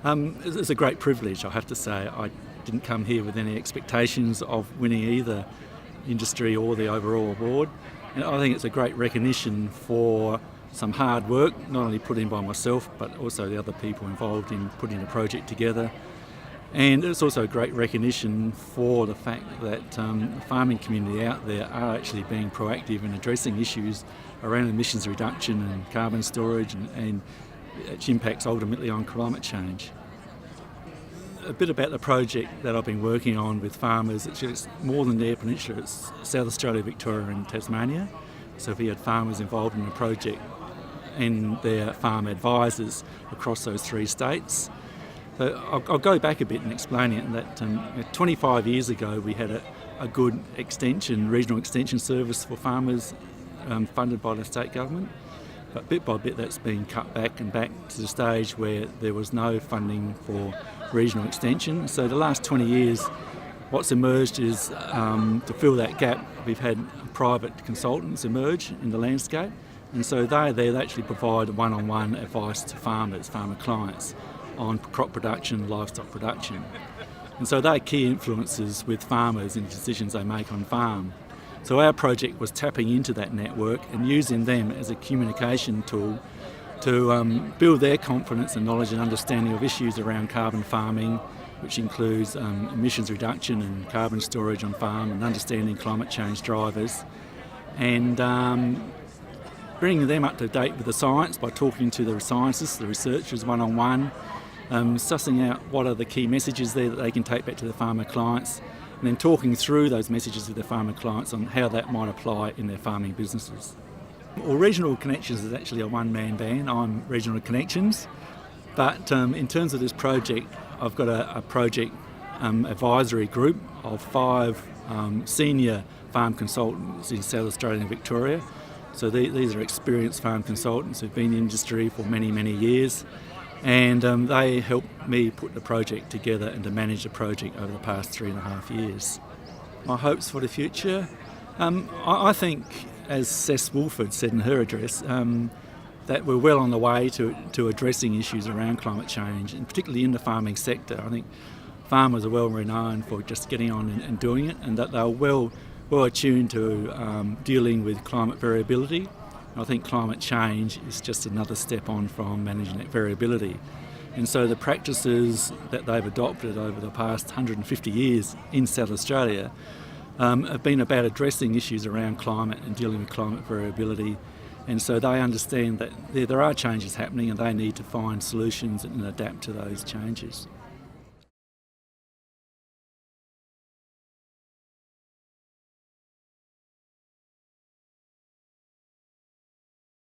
It's a great privilege, I have to say. I didn't come here with any expectations of winning either industry or the overall award. And I think it's a great recognition for some hard work, not only put in by myself, but also the other people involved in putting the project together. And it's also a great recognition for the fact that the farming community out there are actually being proactive in addressing issues around emissions reduction and carbon storage and its impacts ultimately on climate change. A bit about the project that I've been working on with farmers. It's more than the Eyre Peninsula, it's South Australia, Victoria and Tasmania. So we had farmers involved in the project and their farm advisors across those three states. So I'll go back a bit and explain it, that 25 years ago we had a good regional extension service for farmers funded by the state government. But bit by bit that's been cut back to the stage where there was no funding for regional extension. So the last 20 years what's emerged is to fill that gap we've had private consultants emerge in the landscape, and so they actually provide one-on-one advice to farmer clients on crop production, livestock production. And so they're key influences with farmers in the decisions they make on farm. So our project was tapping into that network and using them as a communication tool to build their confidence and knowledge and understanding of issues around carbon farming, which includes emissions reduction and carbon storage on farm and understanding climate change drivers, and bringing them up to date with the science by talking to the scientists, the researchers one-on-one, sussing out what are the key messages there that they can take back to the farmer clients, and then talking through those messages with their farmer clients on how that might apply in their farming businesses. Well, Regional Connections is actually a one-man band. I'm Regional Connections, but in terms of this project, I've got a project advisory group of 5 senior farm consultants in South Australia and Victoria. So these are experienced farm consultants who've been in the industry for many, many years, and they helped me put the project together and to manage the project over the past 3.5 years. My hopes for the future? I think, as Cess Woolford said in her address, that we're well on the way to addressing issues around climate change, and particularly in the farming sector. I think farmers are well renowned for just getting on and doing it, and that they're well attuned to dealing with climate variability. I think climate change is just another step on from managing that variability. And so the practices that they've adopted over the past 150 years in South Australia have been about addressing issues around climate and dealing with climate variability. And so they understand that there are changes happening and they need to find solutions and adapt to those changes.